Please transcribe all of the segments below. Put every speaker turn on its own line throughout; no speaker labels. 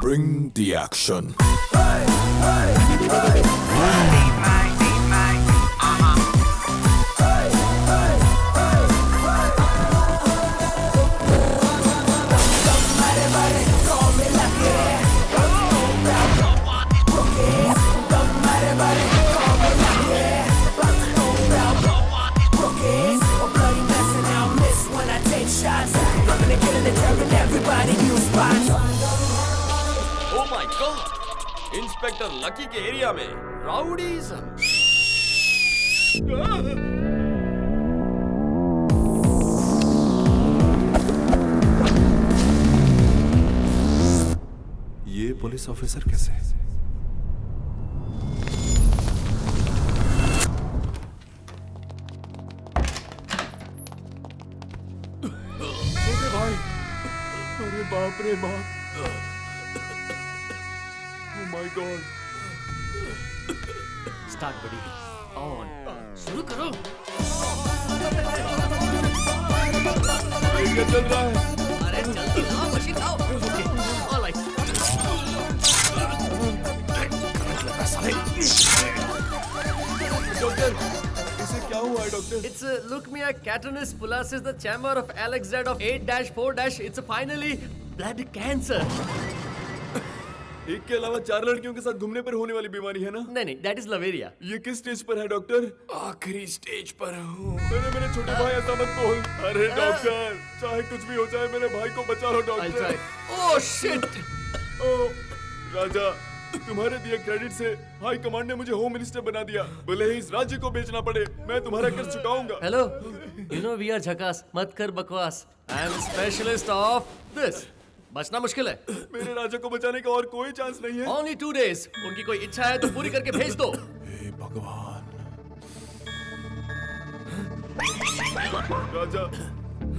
Bring the action.
Oh my God! Inspector lucky के area में राउडीज़म।
ये पुलिस ऑफिसर कैसे है?
छोटे भाई, अरे बाप रे बाप! Oh my God!
स्टार्ट बड़ी ऑन शुरू करो।
क्या चल रहा है?
अरे जल्दी लाओ, मशीन लाओ। ऑलराइट।
डॉक्टर, इसे क्या हुआ है doctor?
It's leukemia catarrhus pullosis, the chamber of Alex Z of 8-4-. It's finally blood cancer.
एक के अलावा 4 लड़कियों के साथ घूमने पर होने वाली बीमारी है ना?
नहीं, that is लवेरिया।
ये किस स्टेज पर है डॉक्टर? आखिरी स्टेज पर हूँ। अरे मेरे छोटे भाई ऐसा मत बोल। अरे डॉक्टर, चाहे कुछ भी हो जाए मेरे भाई को बचा लो
I'll
doctor.
try. Oh shit!
ओ राजा, तुम्हारे दिए क्रेडिट से हाई कमांड ने मुझे होम मिनिस्टर बना दिया। भले ही इस राज्य को बेचना पड़े, मैं तुम्हारा कर्ज चुकाऊंगा।
Hello, you know we are झकास, मत कर बकवास। I am specialist of this. बचना मुश्किल है।
मेरे राजा को बचाने का और कोई चांस नहीं है।
Only 2 days. उनकी कोई इच्छा है तो पूरी करके भेज दो।
हे भगवान।
राजा,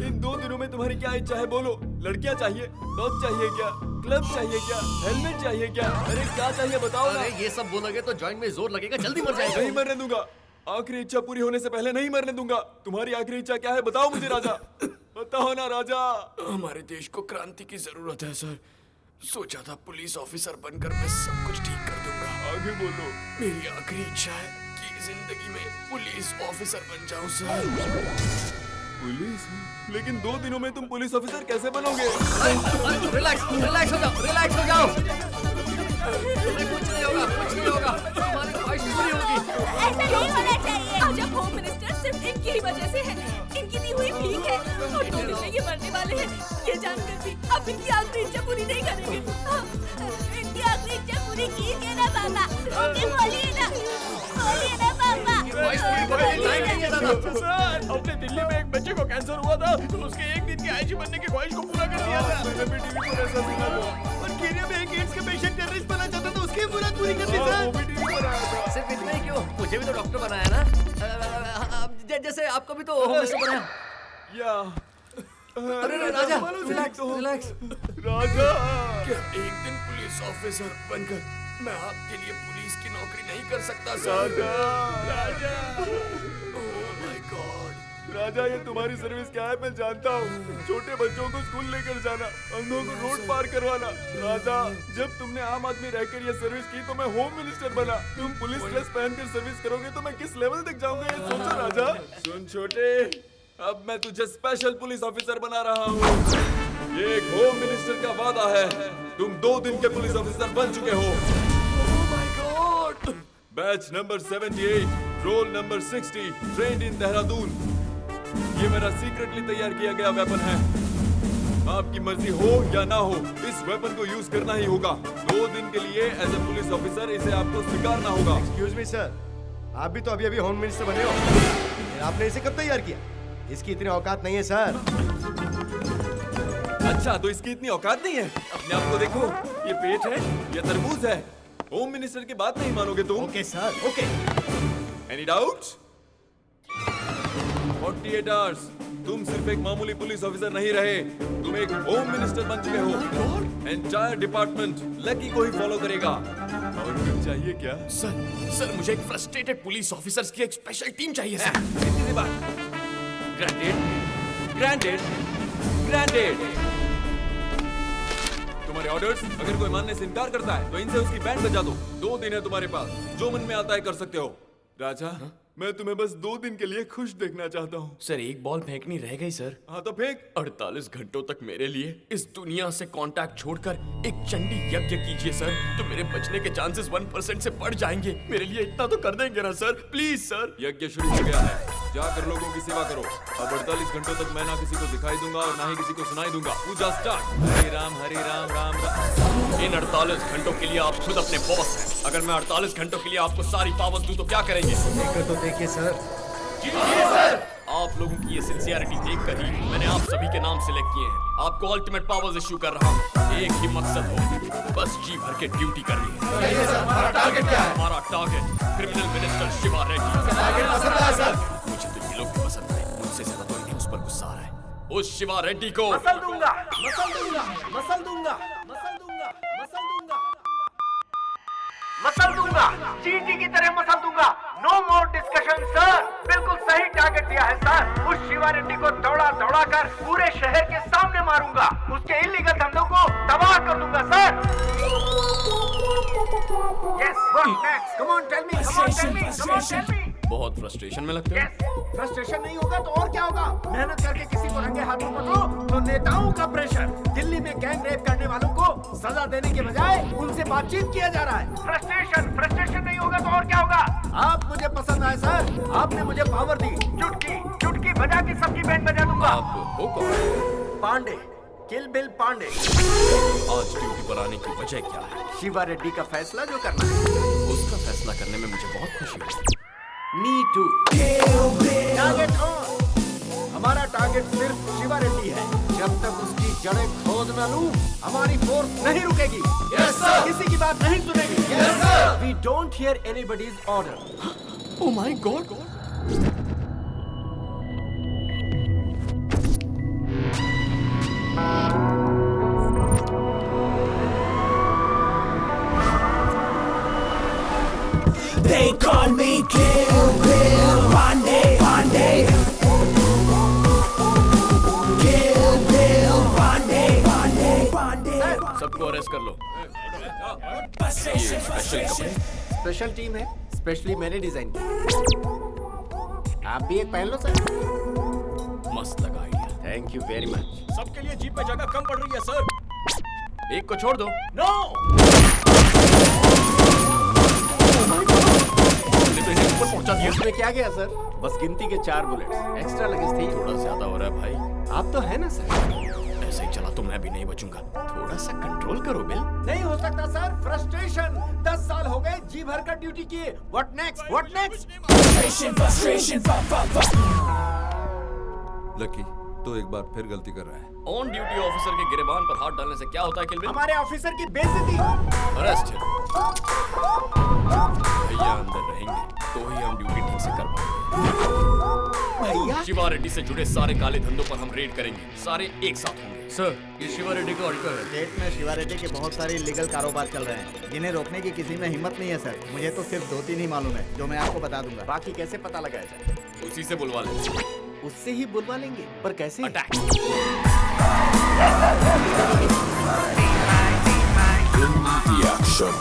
इन 2 दिनों में तुम्हारी क्या इच्छा है बोलो। लड़कियां चाहिए, डॉग चाहिए क्या, क्लब चाहिए क्या, हेलमेट चाहिए क्या, अरे क्या चाहिए बताओ ना।
अरे ये सब बोलोगे तो जॉइंट में जोर लगेगा, जल्दी मर जाएगा।
नहीं मरने दूंगा। आखिरी इच्छा पूरी होने से पहले नहीं मरने दूंगा। तुम्हारी आखिरी इच्छा क्या है बताओ मुझे राजा। बताओ ना राजा।
हमारे देश को क्रांति की जरूरत है सर। सोचा था पुलिस ऑफिसर बनकर मैं सब कुछ ठीक कर दूंगा।
आगे बोलो।
मेरी आखिरी इच्छा है कि जिंदगी में पुलिस ऑफिसर बन जाऊं सर।
पुलिस? लेकिन 2 दिनों में तुम पुलिस ऑफिसर कैसे बनोगे?
रिलैक्स हो जाओ। तुम्हें कुछ नहीं होगा। तुम्हारी ख्वाहिश पूरी होगी।
ऐसा नहीं होना चाहिए। आज अब होम मिनिस्टर सिर्फ इनकी ही वजह से है। इनकी दी हुई भीख है और 2 दिन में ये मरने वाले हैं। ये जानकर भी अब इनकी आखिरी इच्छा पूरी नहीं करेंगे। इनकी आखिरी इच्छा पूरी कीजिए ना बाबा। ओके बोलिए ना बाबा।
ख्वाहिश पूरी करने की टाइम नहीं है दादा।
सर, अपने दिल्ली में एक बच्चे को कैंसर हुआ था तो उसके 1 दिन की आयुषी बनने की ख्वाहिश को पूरा कर दिया था।
मैंने भी टीवी पर ऐसा सुना था।
और केनिया में एक एड्स के पेशेंट टेररिस्ट बनना चाहता था, उसकी मुराद पूरी कर दी सर।
वो भी टीवी पर आया था।
सिर्फ इतना ही क्यों? मुझे भी तो डॉक्टर बनाया ना। जैसे आपको भी तो होम मिनिस्टर बनाया।
या
अरे राजा, रिलैक्स।
राजा,
क्या एक दिन पुलिस ऑफिसर बनकर मैं आपके लिए पुलिस की नौकरी नहीं कर सकता sir?
Raja,
oh my god.
Raja ये तुम्हारी सर्विस क्या है मैं जानता हूँ। छोटे बच्चों को स्कूल लेकर जाना, अंधों को रोड पार करवाना। राजा, जब तुमने आम आदमी रहकर ये सर्विस की तो मैं होम मिनिस्टर बना। तुम पुलिस ड्रेस पहनकर सर्विस करोगे तो मैं किस लेवल तक जाऊंगा ये सोचो राजा। सुन छोटे, अब मैं तुझे स्पेशल पुलिस ऑफिसर बना रहा हूँ। ये एक होम मिनिस्टर का वादा है। तुम 2 दिन के पुलिस ऑफिसर बन चुके हो।
Oh my god.
Batch number 78, roll number 60, trained in Dehradun. ये मेरा सीक्रेटली तैयार किया गया वेपन है। आपकी मर्जी हो या ना हो, इस वेपन को यूज करना ही होगा। 2 दिन के लिए एज ए पुलिस ऑफिसर इसे आपको स्वीकारना होगा।
एक्सक्यूज मी सर, आप भी तो अभी होम मिनिस्टर बने हो। फिर आपने इसे कब तैयार किया? इसकी इतनी औकात नहीं है सर।
अच्छा, तो इसकी इतनी औकात नहीं है? अपने आप को देखो, ये पेट है या तरबूज है? होम मिनिस्टर की बात नहीं मानोगे तुम?
Okay sir, okay.
Any doubts? 48 hours. तुम सिर्फ एक मामूली पुलिस ऑफिसर नहीं रहे, तुम एक होम मिनिस्टर बन चुके हो। एंटायर डिपार्टमेंट लकी को ही फॉलो करेगा। और कुछ चाहिए क्या?
सर मुझे एक फ्रस्ट्रेटेड पुलिस ऑफिसर्स की एक स्पेशल टीम चाहिए सर।
इतनी सी बात। ग्रांटेड। तुम तुम्हारे ऑर्डर्स। अगर कोई मानने से इनकार करता है तो इनसे उसकी बैंड बजा दो। 2 दिन है तुम्हारे पास, जो मन में आता है कर सकते हो। राजा, मैं तुम्हें बस 2 दिन के लिए खुश देखना चाहता हूँ।
सर एक बॉल फेंकनी रह गई सर।
हाँ तो फेंक।
48 घंटों तक मेरे लिए इस दुनिया से कांटेक्ट छोड़कर एक चंडी यज्ञ कीजिए सर, तो मेरे बचने के चांसेस 1% से बढ़ जाएंगे। मेरे लिए इतना तो कर देंगे ना सर, प्लीज सर।
यज्ञ शुरू हो गया है, जाकर लोगों की सेवा करो। अब 48 घंटों तक मैं ना किसी को दिखाई दूंगा और ना ही किसी को सुनाई दूंगा। पूजा स्टार्ट। हरे राम राम राम।
इन 48 घंटों के लिए आप खुद अपने बॉस हैं। अगर मैं 48 घंटों के लिए आपको सारी पावर्स दूं तो क्या करेंगे?
देखकर तो देखिए सर।
जी सर। आप लोगों की ये सिंसियरिटी देखकर ही मैंने आप सभी के नाम सिलेक्ट किए हैं। आपको अल्टीमेट पावर्स इश्यू कर रहा हूँ। एक ही मकसद हो, बस जी भर के ड्यूटी करनी है।
हमारा टारगेट क्या है?
हमारा target criminal minister Shiva Reddy. मुझे तो ये लोग भी पसंद आए, मुझसे ज्यादा तो इन्हें उस पर गुस्सा आ रहा है। उस शिवा रेड्डी को
मसल दूंगा, मसल दूंगा, मसल दूंगा, मसल दूंगा, मसल दूंगा, मसल दूंगा, चींटी की तरह मसल दूंगा। No more discussion sir. बिल्कुल सही टारगेट दिया है सर। उस शिवा रेड्डी को दौड़ा दौड़ा कर पूरे शहर के सामने मारूंगा। उसके इलीगल धंधों को तबाह कर दूंगा sir. Yes, what next? Come on, tell me, come on, tell me, come on, tell me.
बहुत फ्रस्ट्रेशन में लगते हो।
फ्रस्ट्रेशन नहीं होगा तो और क्या होगा? मेहनत करके किसी को रंगे हाथों पकड़ो तो नेताओं का प्रेशर। दिल्ली में गैंग रेप करने वालों को सजा देने के बजाय उनसे बातचीत किया जा रहा है। फ्रस्ट्रेशन नहीं होगा तो और क्या होगा? आप मुझे पसंद आए सर। आपने मुझे पावर दी। चुटकी चुटकी बजा के सबकी बैंड बजा दूंगा।
आप हो कौन?
पांडे, किल बिल पांडे।
आज ड्यूटी पर आने की वजह क्या है?
शिवा रेड्डी का फैसला जो करना है।
उसका फैसला करने में मुझे बहुत खुशी है।
Me too. Target on. हमारा टारगेट सिर्फ शिवा रेड्डी है। जब तक उसकी जड़ें खोद न लूं, हमारी फोर्स नहीं रुकेगी। Yes, sir. किसी की बात नहीं सुनेगी। Yes, sir. We don't hear anybody's order.
Oh my God!
They call me Kill Bill Pandey, Pandey. Kill Bill Pandey, Pandey, Pandey.
सबको अरेस्ट कर लो।
Passion, passion.
स्पेशल टीम है, स्पेशली मैंने डिजाइन की। आप भी एक पहन लो सर।
मस्त लगा idea.
Thank you very much.
सबके लिए जीप पे जगह कम पड़ रही है सर। एक को छोड़ दो।
नो।
हमने तो इन्हें ऊपर पहुंचा दिया।
इसमें क्या गया सर? बस गिनती के 4 बुलेट्स एक्स्ट्रा लगेज थी।
थोड़ा ज्यादा हो रहा है भाई।
आप तो है ना सर?
ऐसे ही चला तो मैं भी नहीं बचूंगा। थोड़ा सा कंट्रोल करो बिल।
नहीं हो सकता सर। फ्रस्ट्रेशन। 10 साल हो गए जी भर कर ड्यूटी किए। What next? What next?
Frustration, frustration, fa, fa, fa.
Lucky तो एक बार फिर गलती कर रहा है।
ऑन ड्यूटी ऑफिसर के गिरेबान पर हाथ डालने से क्या होता है किलबिल?
हमारे ऑफिसर की बेइज्जती।
अरेस्ट। भैया अंदर रहेंगे तो ही हम ड्यूटी ठीक से कर पाएंगे।
भैया
शिवा रेड्डी से जुड़े सारे काले धंधों पर हम रेड करेंगे। सारे एक साथ होंगे।
सर, ये शिवा रेड्डी का ऑडिटर है।
स्टेट में शिवा रेड्डी के बहुत सारे इलीगल कारोबार चल रहे हैं जिन्हें रोकने की किसी में हिम्मत नहीं है सर। मुझे तो सिर्फ 2-3 ही मालूम है जो मैं आपको बता दूंगा।
बाकी कैसे पता लगाया जाए?
उसी से बुलवा ले।
उससे ही बुलवा लेंगे, पर कैसे?
Attack.
The action.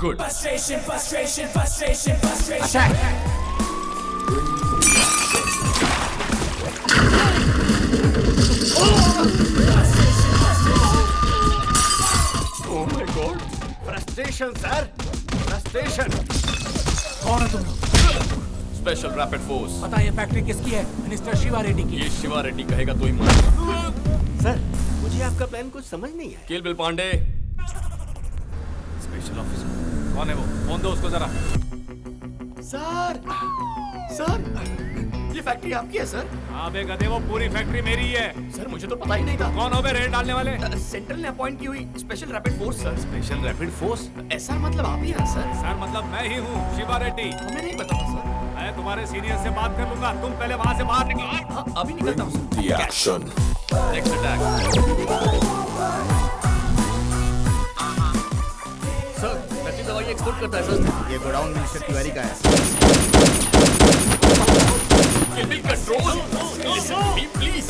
Good.
Frustration, frustration, frustration, frustration.
Oh my God.
Frustration sir, frustration.
कौन है तुम लोग?
Special rapid force.
पता ये फैक्ट्री किसकी है? मिनिस्टर शिवा रेड्डी की।
ये शिवा रेड्डी कहेगा तो ही मानेगा।
सर, मुझे आपका प्लान कुछ समझ नहीं आया।
Kill Bill Pandey. Special officer.
कौन है वो? फोन दो उसको जरा।
सर, ये फैक्ट्री आपकी है सर?
हाँ बे गधे, वो पूरी फैक्ट्री मेरी ही है।
सर मुझे तो पता ही नहीं था।
कौन हो बे रेड डालने वाले?
सेंट्रल ने अपॉइंट की हुई special rapid force sir.
Special rapid force?
ऐसा मतलब आप ही हैं सर?
सर मतलब मैं ही हूँ शिवा रेड्डी।
हमें नहीं पता था सर।
मैं तुम्हारे सीनियर से बात कर लूंगा, तुम पहले वहाँ से बाहर निकलो।
हाँ, अभी निकलता हूँ sir.
The action.
Next attack. Sir, नकली दवाइयाँ
एक्सपोर्ट करता है सर।
ये गोडाउन मिस्टर तिवारी का है।
Kill Bill control, listen to me please.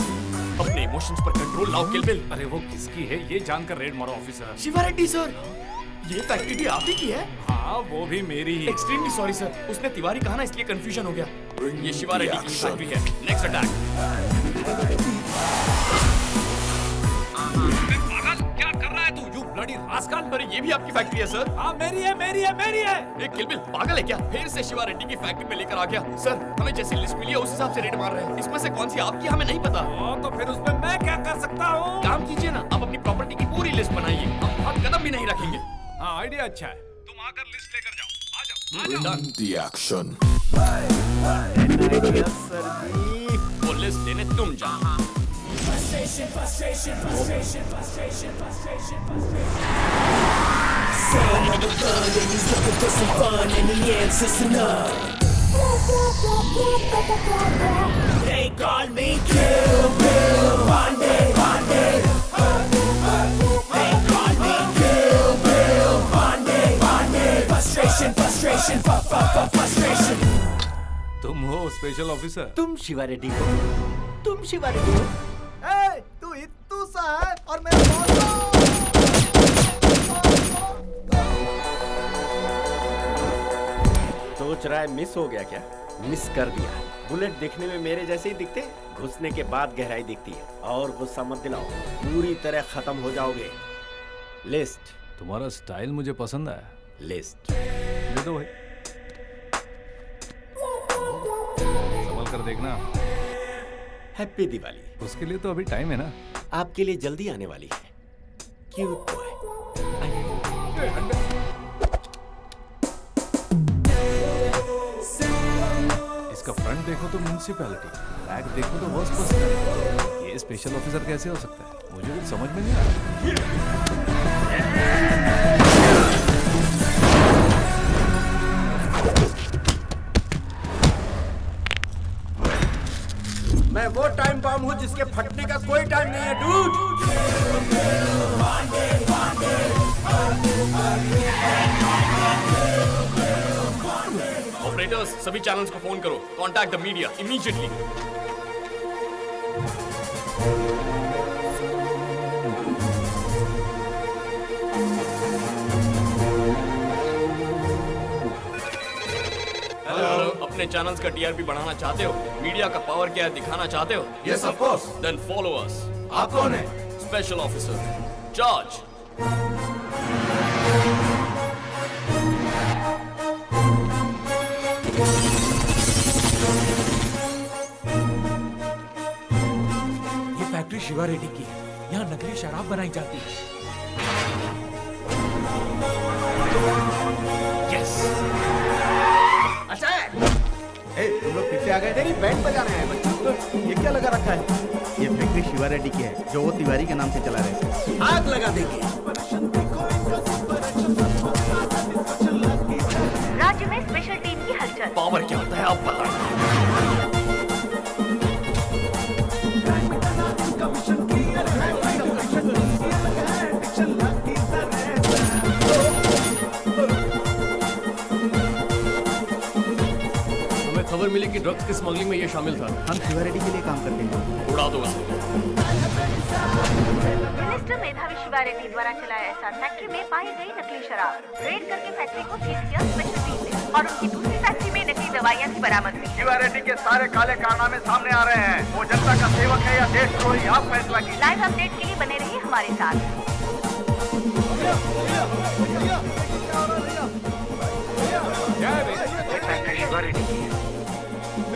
अपने इमोशंस पर कंट्रोल लाओ किलबिल।
अरे वो किसकी है ये जानकर रेड मारो ऑफिसर।
शिवा रेड्डी सर, ये फैक्ट्री भी आप ही की है?
हाँ वो भी मेरी ही।
एक्सट्रीमली सॉरी सर, उसने तिवारी कहा ना इसलिए कंफ्यूजन हो गया। ये शिवा रेड्डी की फैक्ट्री है। Next attack.
क्या कर रहा है तू? You bloody rascal.
अरे ये भी आपकी फैक्ट्री है सर?
हाँ मेरी है, मेरी है, मेरी है।
ये किलबिल पागल है क्या? फिर से शिवा रेड्डी की फैक्ट्री में लेकर आ गया। सर हमें जैसी लिस्ट मिली है उस हिसाब से रेड मार रहे हैं। इसमें से कौन सी आपकी हमें नहीं पता।
तो फिर उसमें मैं क्या कर सकता हूँ?
काम कीजिए ना, आप अपनी प्रॉपर्टी की पूरी लिस्ट बनाइए। हम हाथ कदम भी नहीं रखेंगे।
हाँ आइडिया अच्छा है। तुम आकर लिस्ट लेकर जाओ। आ जाओ, आ जाओ।
Bring the action.
सर जी।
वो लिस्ट लेने तुम जाओ।
They call me Kill Bill Pandey, Pandey. They call me Kill Bill Pandey, Pandey. Frustration, frustration, frustration.
तुम हो स्पेशल ऑफिसर?
तुम शिवा रेड्डी हो? तुम शिवा रेड्डी हो?
ए, तू इत्तू सा है और मेरा बॉस।
सोच रहा है मिस हो गया क्या? मिस कर दिया। बुलेट देखने में मेरे जैसे ही दिखते, घुसने के बाद गहराई दिखती है। और गुस्सा मत दिलाओ, पूरी तरह खत्म हो जाओगे। लिस्ट।
तुम्हारा स्टाइल मुझे पसंद आया।
लिस्ट
दे दो भाई, संभल कर देखना।
हैप्पी दिवाली।
उसके लिए तो अभी टाइम है ना।
आपके लिए जल्दी आने वाली है। Cute boy.
इसका फ्रंट देखो तो म्युनिसिपैलिटी, बैक देखो तो वर्स्ट पर्सन। ये स्पेशल ऑफिसर कैसे हो सकता है? मुझे कुछ समझ में नहीं आ रहा।
मैं वो टाइम बम हूँ जिसके फटने का कोई टाइम नहीं है डूड।
ऑपरेटर्स सभी चैनल्स को फोन करो। Contact the media immediately. अपने चैनल्स का टीआरपी बढ़ाना चाहते हो? मीडिया का पावर क्या है दिखाना चाहते हो?
Yes, of course.
Then follow us.
आप कौन है?
Special officer charge.
ये फैक्ट्री शिवा रेड्डी की है। यहाँ नकली शराब बनाई जाती है।
यस।
ए, तुम लोग पीछे आ गए।
तेरी बैंड बजाना है बच्चा।
ये क्या लगा रखा है? ये फैक्ट्री शिवा रेड्डी की है, जो वो तिवारी के नाम से चला रहे थे।
आग लगा देंगे।
राज्य में स्पेशल टीम की हलचल।
पावर क्या होता है आप बताएं। खबर मिली कि ड्रग्स की स्मगलिंग में ये शामिल था।
हम शिवा रेड्डी के लिए काम करते हैं।
उड़ा दो उसे।
मिनिस्टर मेधावी शिवा रेड्डी द्वारा चलाया ऐसा फैक्ट्री में पाई गई नकली शराब। रेड करके फैक्ट्री को सीज किया स्पेशल टीम ने और उनकी दूसरी फैक्ट्री में नकली दवाइयां भी बरामद हुई।
शिवा रेड्डी के सारे काले कारनामे सामने आ रहे हैं। वो जनता का सेवक है या देशद्रोही, आप फैसला कीजिए।
लाइव अपडेट के लिए बने रहिए हमारे साथ।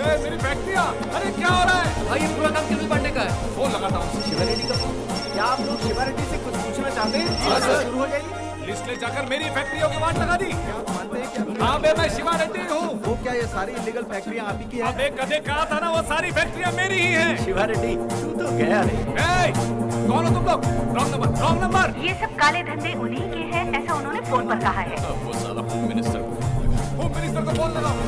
मेरी फैक्ट्रियाँ, अरे क्या हो रहा है?
भाई ये पूरा काम किलबिल पांडे का है।
फोन लगाता हूँ।
शिवा रेड्डी का फोन। क्या आप लोग शिवा रेड्डी से कुछ पूछना चाहते हैं?
हाँ, सर।
शुरू हो जाएगी।
लिस्ट ले जाकर मेरी फैक्ट्रियों की वाट लगा दी।
मानते हैं क्या?
हाँ बे, मैं शिवा रेड्डी हूँ।
वो क्या ये सारी इलीगल फैक्ट्रियाँ आप ही की है?
अबे कदे कहा था ना वो सारी फैक्ट्रियाँ मेरी ही हैं।
शिवा रेड्डी तू तो गया रे।
ए, कौन हो तुम लोग? Wrong number, wrong number.
ये सब काले धंधे उन्हीं के हैं, ऐसा उन्होंने फोन पर कहा है।
वो साला होम मिनिस्टर
को फोन लगाओ।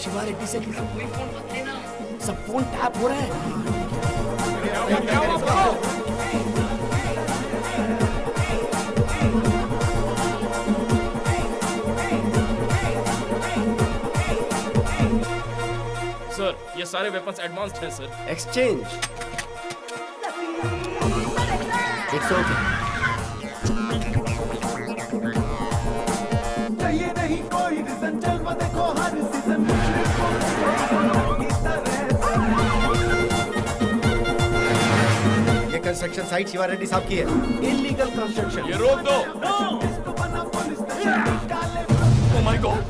शिवा रेड्डी से कोई फोन मत लेना। सब फोन टैप हो रहा है। सर ये सारे वेपन्स एडवांस्ड हैं सर।
एक्सचेंज। It's okay.
चाहिए नहीं कोई रीजन, जलवा देखो हर सीजन।
ये कंस्ट्रक्शन साइट शिवा रेड्डी साहब की है।
Illegal construction.
ये रोक दो। ओह माय गॉड।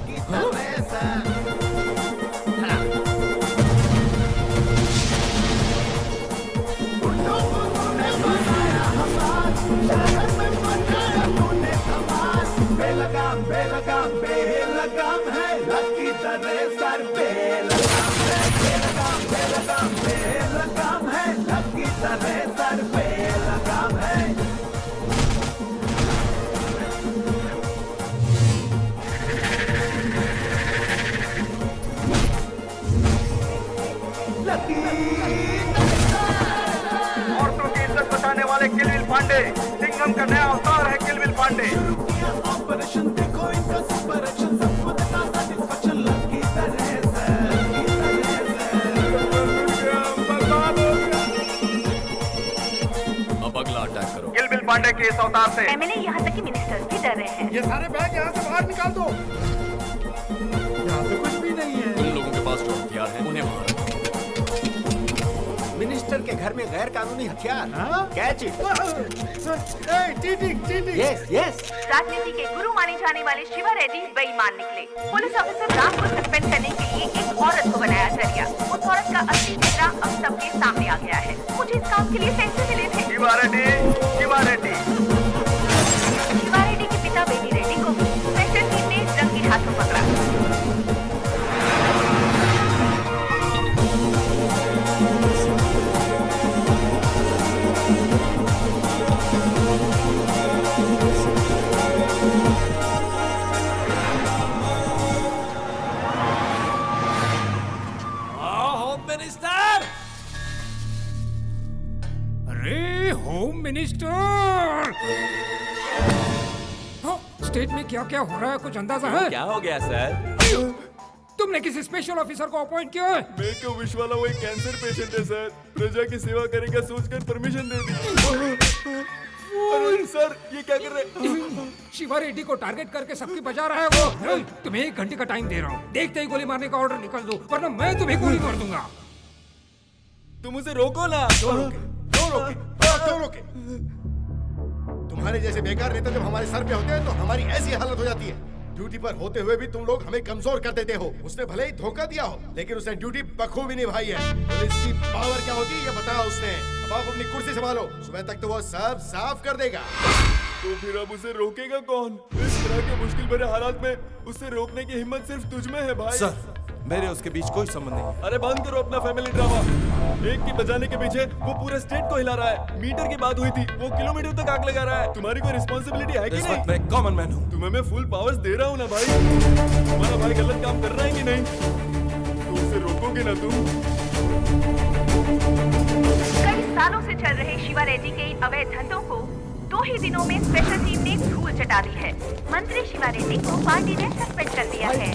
बेलगाम बेलगाम बेलगाम है, लकी तरह सर बेलगाम है। बेलगाम बेलगाम बेलगाम है, लकी तरह सर बेलगाम है।
औरतों की इज्जत बचाने वाले किलविल पांडे, सिंघम का नया अवतार है किलविल पांडे।
ऑपरेशन देखो इनका सुपर एक्शन, सबको देता सैटिस्फैक्शन, लकी तरह से।
अब अगला अटैक करो।
किलविल पांडे के इस अवतार से
एमएलए यहाँ तक कि मिनिस्टर भी डर रहे हैं।
ये सारे बैग यहाँ से बाहर निकाल दो। यहाँ तो कुछ भी नहीं है।
उन लोगों के पास जो हथियार हैं उन्हें मारो।
मिनिस्टर के घर में गैर कानूनी हथियार।
Catch it.
Yes yes.
राजनीति के गुरु माने जाने वाले शिवा रेड्डी बेईमान निकले। पुलिस ऑफिसर राम को सस्पेंड करने के लिए एक औरत को बनाया जरिया। उस औरत का असली चेहरा अब सबके सामने आ गया है। मुझे इस काम के लिए पैसे मिले थे।
शिवा रेड्डी, शिवा रेड्डी।
शिवा रेड्डी के पिता बेबी रेड्डी को स्पेशल टीम ने रंगे हाथों पकड़ा।
अरे होम मिनिस्टर, स्टेट में क्या क्या हो रहा है कुछ अंदाजा है?
क्या हो गया सर?
तुमने किसी स्पेशल ऑफिसर को अपॉइंट किया है?
मैं क्यों विश वाला वो एक कैंसर पेशेंट है सर, प्रजा की सेवा करेगा सोचकर परमिशन दे दी। अरे सर ये क्या कर रहे?
शिवा रेड्डी को टारगेट करके सबकी बजा रहा है वो। तुम्हें 1 घंटे का टाइम दे रहा हूँ, देखते ही गोली मारने का ऑर्डर निकल दो वरना मैं तुम्हें गोली मार दूंगा।
तुम उसे रोको ना।
क्यों रोके? तुम्हारे जैसे बेकार नेता जब हमारे सर पे होते हैं तो हमारी ऐसी हालत हो जाती है। ड्यूटी पर होते हुए भी तुम लोग हमें कमजोर कर देते हो। उसने भले ही धोखा दिया हो लेकिन उसने ड्यूटी बखूबी निभाई है। पुलिस की पावर क्या होती है ये बताया उसने। अब आप अपनी कुर्सी संभालो, सुबह तक तो वो सब साफ कर देगा।
तो फिर अब उसे रोकेगा कौन? इस तरह के मुश्किल भरे हालात में उसे रोकने की हिम्मत सिर्फ तुझ में है भाई।
सर मेरे उसके बीच कोई संबंध नहीं।
अरे बंद करो अपना फैमिली ड्रामा। एक की बजाने के पीछे वो पूरे स्टेट को हिला रहा है। मीटर की बात हुई थी, वो किलोमीटर तक आग लगा रहा है। तुम्हारी कोई रिस्पॉन्सिबिलिटी है कि नहीं?
मैं कॉमन मैन हूँ।
तुम्हें मैं फुल पावर्स दे रहा हूँ ना भाई। तुम्हारा भाई गलत काम कर रहा है कि नहीं? तो उसे रोकोगे ना तुम?
कई सालों से चल रहे शिवा रेड्डी के अवैध धंधों को 2 ही दिनों में स्पेशल टीम ने धूल चटा दी है। मंत्री शिवा रेड्डी को पार्टी ने सस्पेंड कर दिया है।